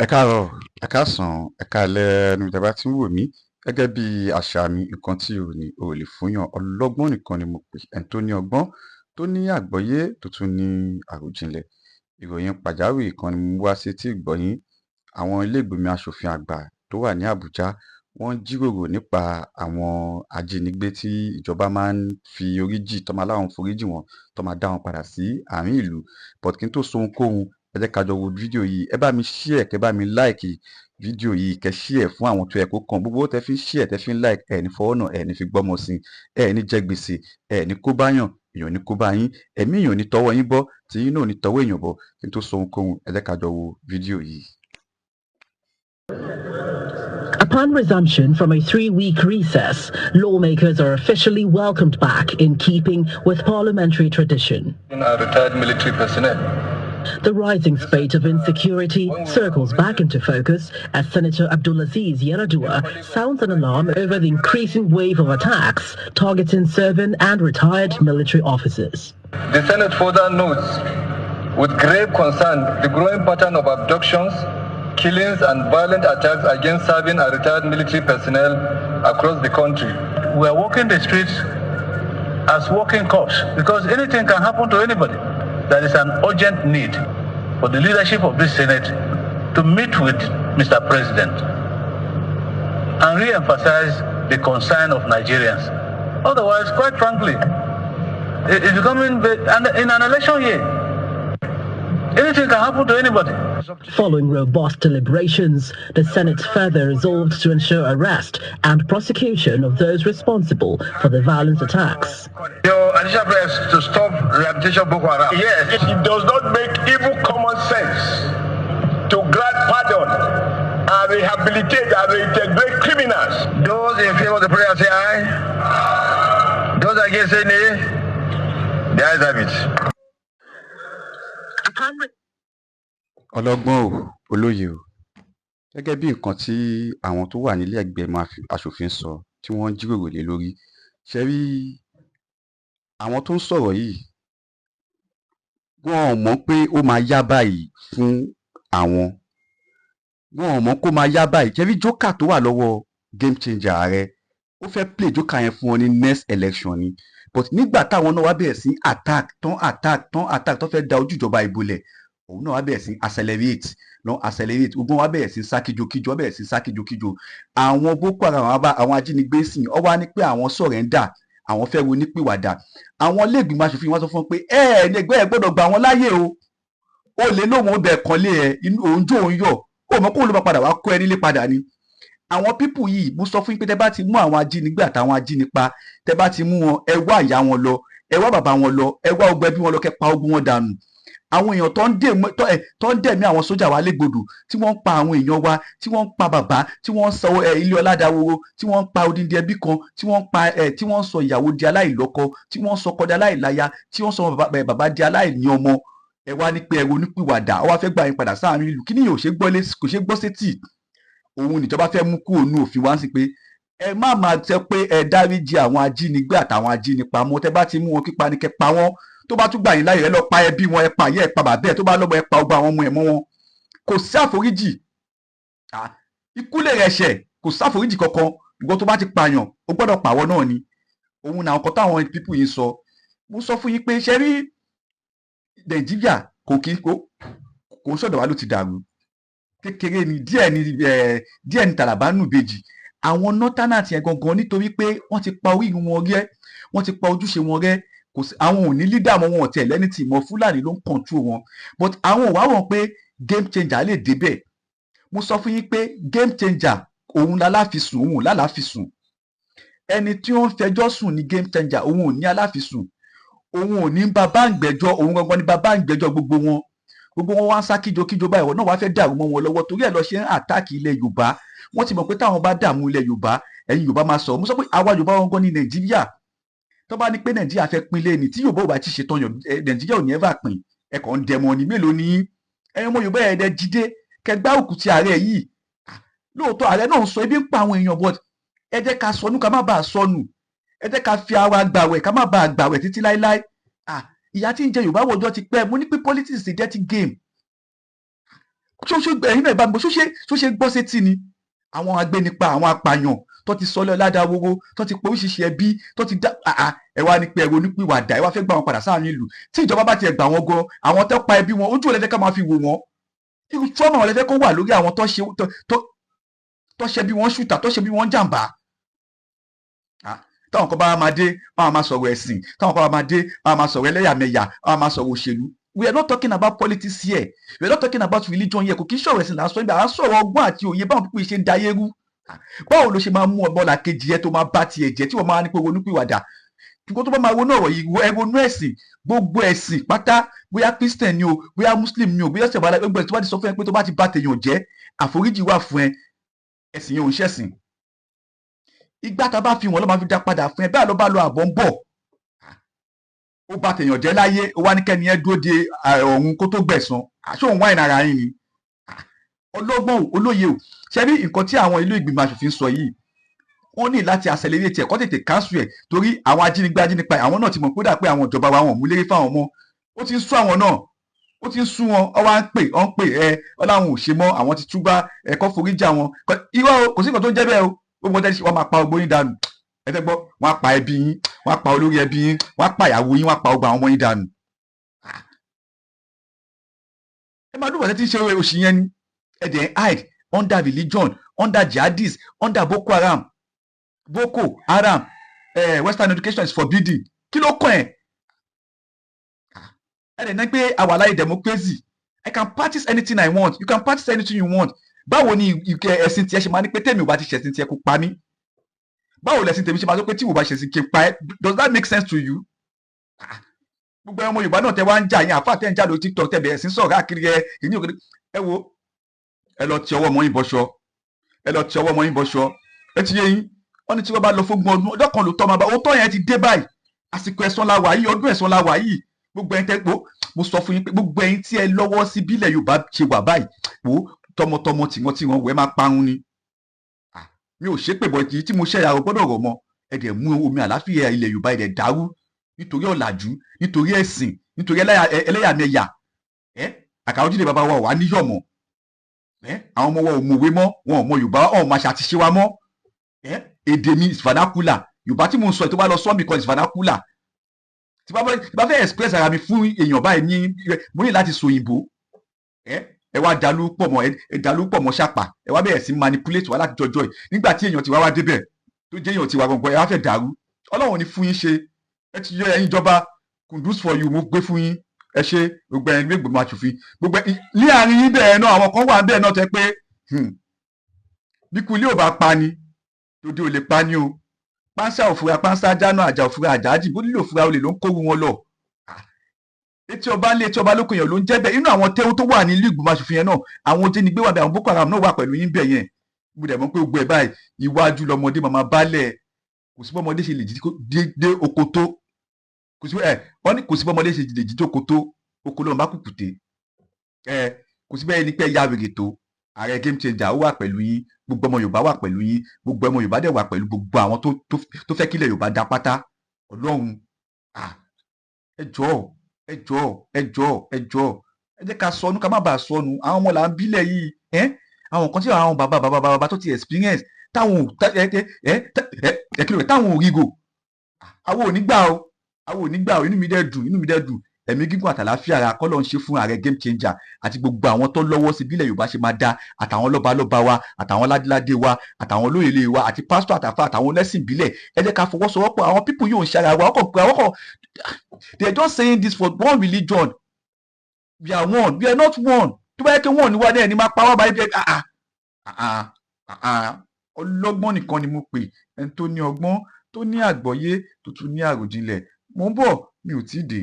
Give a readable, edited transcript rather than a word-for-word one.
Ẹ káàárọ̀, ẹ káàsán, ẹ káalẹ́ níbi tí ẹ bá ti ń wò mí. Gẹ́gẹ́ bí àṣà mi, nǹkan tí o ní o ò lè fúnyàn. Ọlọ́gbọ́n nìkan ni mo pè. Ẹni tó ní ọgbọ́n, tó ní àgbọ́yé, tó tún ní àròjinlẹ̀. Ìròyìn pàjáwìrì kan ni mo mú wá sí etí ìgbọ́ yín. Àwọn ilé ìgbìmọ̀ aṣòfin àgbà tó wà ní Àbújá, wọ́n jíròrò nípa àwọn ajínigbé tí ìjọba máa ń fi orí jì, tó máa láwọn foríjì wọn, tó máa dá wọn padà sí àárín ìlú. But kí n tó sọ ohunkóhun, ẹ jẹ́ ká jọ wo fídíò yìí. Ẹ bá mi share, kẹ́ bá mi like fídíò yìí, kẹ́ share fún àwọn tó yẹ kó kàn. Gbogbo owó tẹ́ fi ń share, tẹ́ fi ń like, ẹ ní fọwọ́ náà, ẹ ní fi gbọ́mọ sí, ẹ ní jẹ gbèsè, ẹ ní kó báyàn, èèyàn ní kó bá yín, ẹ̀mí èèyàn ní tọwọ́ yín bọ́, tí yín náà ní tọwọ́ èèyàn bọ́. Kí n tó sọ ohunkóhun, ẹ jẹ́ ká jọ wo fídíò yìí. Upon resumption from a 3-week recess, lawmakers are officially welcomed back in keeping with parliamentary tradition. Retired military personnel. The rising spate of insecurity circles back into focus as Senator Abdulaziz Yaradua sounds an alarm over the increasing wave of attacks targeting serving and retired military officers. The Senate further notes with grave concern the growing pattern of abductions, killings and violent attacks against serving and retired military personnel across the country. We are walking the streets as walking cops because anything can happen to anybody. There is an urgent need for the leadership of this Senate to meet with Mr. President and re-emphasize the concern of Nigerians. Otherwise, quite frankly, it's becoming, in an election year, anything can happen to anybody. Following robust deliberations, the Senate further resolved to ensure arrest and prosecution of those responsible for the violent attacks. Your additional prayers to stop rehabilitation Boko Haram. Yes, it does not make even common sense to grant pardon and rehabilitate and reintegrate criminals. Those in favor of the prayer say aye. Those against say nay. The ayes have it. Ọlọ́gbọ́n o, olóye o. Gẹ́gẹ́ bí nǹkan tí àwọn tó wà nílé ìgbìmọ̀ aṣòfin sọ tí wọ́n jíròrò lé lórí. Ṣé rí àwọn tó ń sọ̀rọ̀ yìí, wọn ò mọ̀ pé ó máa yá báyìí fún àwọn. Wọn ò mọ̀ kó máa yá báyìí. Ṣé rí jókà tó wà lọ́wọ́ game changer ààrẹ, ó fẹ́ play jókà yẹn fún wọn ní next election ni. But nígbà táwọn náà wá bẹ̀rẹ̀ sí attack tó fẹ́ da ojú ìjọba ìbolẹ̀, òun náà wá bẹ̀rẹ̀ sí accelerate gbogbo wá bẹ̀rẹ̀ sí sá kíjokíjo. Àwọn Boko Haram, àwọn ajínigbé sìn ọ wá ní pé àwọn surrender, àwọn fẹ́ ronúpìwàdà. Àwọn ilé ìgbìmọ̀ aṣòfin wọn sọ fún wọn pé ẹgbẹ́ ẹ gbọ́dọ̀ gbà wọn láyè o. Ó lè lóun ó bẹ̀ kan lé ẹ, òun jó òun yọ̀, ó mọ̀ kó ló bá padà wá kó ẹ nílé padà ni. Àwọn pípù yìí, mo sọ fún yín pé tẹ bá ti mú àwọn ajínigbé àtàwọn ajínipa, tẹ bá ti mú wọn, ẹ wá ìyá wọn lọ, ẹ wá bàbá wọn lọ, ẹ wá ọgbẹ́ bí wọn lọ, kẹ pa ogun wọn dànù. Àwọn èèyàn tó ń dẹ̀mí àwọn sójà wa légbodò, tí wọ́n ń pa àwọn èèyàn wa, tí wọ́n ń pa bàbá, tí wọ́n ń sọ ilé ọládàwòrò, tí wọ́n ń pa odindi ẹbí kan, tí wọ́n ń sọ ìyàwó di aláìlọ́kọ, tí wọ́n ń sọ ọkọ di aláìláya, tí wọ́n ń sọ bàbá di aláìní ọmọ. Ẹ wá ní pé ẹ ronúpìwàdà, ọ wá fẹ́ gbà yín padà sáàrin ìlú. Kí ni yóò ṣe gbọ́ sétí? Òun níjọba fẹ́ mú kúrò nínú òfin wá sí pé ẹ má máa sọ pé ẹ dáríjì àwọn ajínigbé àtàwọn ajínipa mọ́. Tẹ bá ti mú wọn kípa ni kẹ́ pa wọ́n. Tó bá tún gbà yín láyè, ẹ lọ pa ẹbí wọn, ẹ pa ìyá ẹ pa bàbá ẹ, tó bá lọ́mọ ẹ pa ọgbà àwọn ọmọ ẹ mọ́ wọn. Kò sí àforíjì. Ikú lè rẹ̀ṣẹ̀, kò sí àforíjì kankan. Ìwọ tó bá ti pààyàn, ó gbọ́dọ̀ pàwọ́ náà ni. Òun náà nǹkan táwọn pípù yìí sọ. Mo sọ fún yín pé ṣe rí Nàìjíríà kò ń ṣọ̀dọ̀ wa ló ti dàrú. Kékeré ni díẹ̀ ni Tàlàbà nù ìbejì. Àwọn nọ́tánàtì yẹn gangan nítorí pé wọ́n ti pa orí wọn rẹ́, wọ́n ti pa ojúṣe wọn rẹ́. Àwọn ò ní lídà mọ́, wọn ò tẹ̀ lẹ́ni tí ìmọ̀ Fúlàní ló ń control wọn. But àwọn ò wá wọ̀n pé game changer lè débẹ̀. Mo sọ fún yín pé game changer òun láláfisùn, òun ò lálàáfisùn. Ẹni tí ó ń fẹjọ́ sùn ní game changer, òun ò ní aláfisùn. Òun ò ní bàbá ìgbẹ́jọ́, òun gangan ní bàbá ìgbẹ́jọ́ gbogbo wọn. Gbogbo wọn wá ń sá kíjokíjo báyìí, wọn náà wá fẹ́ dàrú mọ́ wọn lọ́wọ́, torí ẹ̀ lọ ṣe ń àtáàkì ilẹ̀ Yorùbá. Wọ́n ti mọ̀ pé táwọn bá dààmú ilẹ̀ Yorùbá, ẹ̀yin Yorùbá máa sọ̀rọ̀. Mo sọ pé àwa Yorùbá wọn gan ní Nàìjíríà. Tó bá ní pé Nàìjíríà fẹ́ pín lé ní, tí Yorùbá ò bá ti ṣetán Nàìjíríà ò ní ever pín. Ẹ kàn ń dẹmọ ní mélòó ní ẹ̀yin ọmọ Yorùbá ẹ̀ẹ́dẹ́ jíde kẹgbá òkú ti ààrẹ yìí. Lóòótọ́ ààrẹ náà ń sọ ebi ń pa àwọn èèyàn, but ẹ jẹ́ ká sọnù ká má bàa sọnù. Ẹ jẹ́ ká fi ara gbàwẹ̀ ká má bàa gbàwẹ̀ títí láíláí. Ìyà tí ń jẹ Yorùbá wọjọ́ ti pẹ́. Mo ní pé politics is a dirty game. ẹ̀yin náà ìbámu ṣó ṣe gbọ́ sétí ni àwọn agbénipa àwọn apààyàn tó ti sọ ládàáwóró tó ti pọ̀ oríṣiríṣi ẹbí tó ti dá ẹ wá ní pé ẹ̀rọ onípìwàdà ẹ wá fẹ́ gbà wọn padà sáàrin ìlú tí ìjọba bá tiẹ̀ gbà wọn gan àwọn tó pa ẹbí wọn ojú ò lẹ́fẹ́ ká máa fi wò wọ́n irú trauma wọn lẹ́fẹ́ kó wà lórí àwọn tó ṣe bí wọ́n ṣùtà tó ṣe bí wọ́n jàǹbá táwọn kan bá máa dé wọn máa sọ̀rọ̀ ẹ̀sìn táwọn kan bá máa dé wọn máa sọ̀rọ̀ ẹlẹ́yàmẹ̀yà wọn máa sọ̀rọ̀ òṣèlú. We are not talking about politics here. We are not talking about religion here. Kò kí ń sọ̀rọ̀ ẹ̀sìn lásán ibà à ń sọ̀rọ̀ ọgbọ́n àti òye báwọn pípé ṣe ń dayé rú. Báwo ló ṣe máa mú ọmọ làkejì yẹn tó máa bá tiẹ̀ jẹ́ tí wọ́n máa ní pé ronúpìwàdà. Kíkó tó bá máa ronú ọ̀rọ̀ yìí ẹ ronú ẹ̀sìn gbogbo ẹ̀sìn pátá bóyá Christian ni o bóyá Muslim ni o bóyá ṣẹ̀bàlá gbogbo ẹ̀sìn tó bá ti sọ fún ẹ pé tó bá ti bá tèèyàn jẹ́ àforíjì wà fún ẹ ẹ̀sìn yẹn ò ń ṣẹ̀sìn. Ìgbà tá a bá fi wọn lọ́ máa fi dá padà fún ẹ bẹ́ẹ̀ ló bá lọ àbọ̀ ń bọ̀. Ó bá tèèyàn jẹ́ láyé ó wá ní kẹ́ni ẹ dúró de ọ̀run kó tó gbẹ̀san àṣọ òun wáìnì ara yín ni ọlọ́gbọ́n olóye o ṣe rí nǹkan tí àwọn ilé ìgbìmọ̀ aṣòfin sọ yìí wọ́n ní láti accelerate ẹ̀ kọ́ tètè cancel ẹ̀ torí àwọn ajínigbé àwọn náà ti mọ̀ kódà pé àwọn ìjọba wa wọn mú lérí fáwọn ọmọ ó ti ń sú àwọn náà ó ti ń sú wọn ọ wá ń pè ẹ ọ láwọn ò ṣe mọ́ àwọn ti túbá ẹ̀kọ́ foríjà wọn irọ́ kò sí nǹkan tó ń jẹ́ bẹ́ẹ̀ o gbogbo tẹ́lẹ̀ wọ́n máa pa ogbóyin dànù ẹ̀tẹ́ gbọ́ wọ́n á pa ẹbí yín wọ́n á pa olórí ẹbí yín wọ́n á pa ìyàwó yín wọ́n á pa ọgbà àwọn ọmọ yín dànù. Ẹ máa dúró tí ń ṣe òṣì yẹn ni ẹ̀dẹ̀ hide under religion under jihadis under Boko Haram Western education is forbidden kí ló kàn ẹ́ ẹ̀dẹ̀ náà pé àwa láyé democracy I can practice anything I want you can practice anything you want báwo ni ẹ̀sìn tiẹ̀ ṣe máa ní pé tèmi ò bá ti ṣẹ̀sìn tiẹ̀ kó pa mí báwo lẹ̀sìn tèmi ṣe máa sọ pé tí ìwò bá ṣẹ̀sìn kí n pa ẹ́ does that make sense to you? Gbogbo ọmọ Yorùbá náà tẹ wá ń jà yín àfáà tẹ ń jà lórí TikTok tẹ bẹ̀rẹ̀ sí sọ̀rọ̀ káàkiri ìní òkèdè ẹ wo ẹ lọ ti ọwọ́ ọmọ yín bọṣọ ẹ ti yé yín wọ́n ní tí wọ́n bá lọ fógun ọdún kan ló tọ́ máa bá òótọ́ yẹn ti dé báyìí àsìkò ẹ̀san la wà yìí ọdún ẹ̀san la wà yìí gbogbo ẹ̀yin tẹ́ mo sọ fún yín pé gbogbo ẹ̀yin tí ẹ lọ́wọ́ sí bílẹ̀ Yorùbá ṣe wà báyìí wò tọmọtọmọ tiwọn wẹ́ máa parun ni mi ò ṣépè bọ̀ èyí tí mo ṣẹ̀yà ò gbọ́dọ̀ rọ̀ mọ́ ẹ̀dẹ̀ mú omi àláfíà ilẹ̀ Yorùbá ẹ̀dẹ̀ dàrú nítorí ọ̀làjú nítorí ẹ̀sìn nítorí ẹlẹ́yàmẹ̀yà àkàrà ojúlé bàbá wa wà níyọ̀mọ̀ àwọn ọmọ wa ò mọ̀wé mọ́ wọn ò mọ Yorùbá ọ̀ máa ṣàtìṣe wa mọ́ èdè mi is vernacular Yorùbá tí mo ń sọ ẹ̀ tó bá lọ sọ́ mi kan is vernacular tí bá fẹ́ express ara mi fún èèyàn báyìí ní mo ní láti sọ òyìnbó ẹ wá dalú pọ̀ mọ́ ṣàpà ẹ wá bẹ̀rẹ̀ sí manipulate wa láti jọjọ́ ẹ̀ nígbà tí èèyàn ti wá débẹ̀ tó jẹ́ èèyàn ti wá gbọ̀ngbọ̀n ẹ wá fẹ́ dàrú Ọlọ́run ní fún yín ṣe ẹ ti yọ ẹ̀yin ìjọba kundus for you mo gbé fún yín ẹ ṣe gbogbo ẹ̀yin Ìgbìmọ̀ aṣòfin gbogbo ní àárín yín bẹ́ẹ̀ náà àwọn kan wà bẹ́ẹ̀ náà tẹ́ pé bí kulé ò bá pa ni tòde ò lè pa ni o pánsá òfurá pánsá jáná àjà òfurá àjájì bó nílò òfurá olè ló ń kóru wọn lọ etí ọba ńlé etí ọba lóko yẹn ló ń jẹ́ bẹ́ẹ̀ inú àwọn tẹ́wọ́ tó wà ní ilé Ìgbìmọ̀ aṣòfin yẹn náà àwọn Ajinigbe wà bẹ́ẹ̀ àwọn Boko Haram náà wà pẹ̀lú yín bẹ́ẹ̀ yẹn mo dẹ̀ mọ̀ pé gbogbo ẹ̀ báyìí iwájú lọmọdé màmá balẹ̀ kò sí bọ́mọdé ṣe lè dé oko tó wọ́n ní kò sí bọ́mọdé ṣe lè jí oko tó oko lọ́nà bá kùkùté kò sí bẹ́ẹ̀ ni pé ya wèrè tó ààrẹ game changer ó wà pẹ̀lú yín gbogbo ọmọ Yorùbá wà pẹ̀lú yín gbogbo ọmọ Yorùbá dẹ̀ wà pẹ̀lú gbogbo àwọn tó fẹ́ kílẹ̀ Yorùbá dá pátá Ọlọ́run ẹ jọ̀ọ́ ẹ jẹ́ ká sọnù ká má bàa sọnù àwọn ọmọ là ń bílẹ̀ yìí àwọn kan tí àwọn bàbá tó ti experience táwọn ò rígo àwọn ò ní gbà o inú mi dẹ̀ dùn ẹ̀mí gígùn àtàláfíà ara kọ́lọ́ ń ṣe fún ààrẹ game changer àti gbogbo àwọn tó lọ́wọ́ sí bílẹ̀ Yorùbá ṣe máa dá àtàwọn lọ́balọ́ba wa àtàwọn ládéládé wa àtàwọn olóyèlé wa àti pásítọ̀ àtàfà àtàwọn lẹ́sìn ìbílẹ̀ ẹ jẹ́ ká fọwọ́sowọ́pọ̀ àwọn pípù yóò ń ṣara wa ọkọ̀ they are just saying this for one religion we are one we are not one tó bá yẹ kí wọ́n ní wá dẹ́ẹ̀ ni máa pa wá báyìí ọlọ́gbọ́n nìkan ni mo pè ẹni tó ní ọgbọ́n tó ní àgbọ́yé tó tún ní àròjinlẹ̀ mo ń bọ̀ mi ò tí ì dé.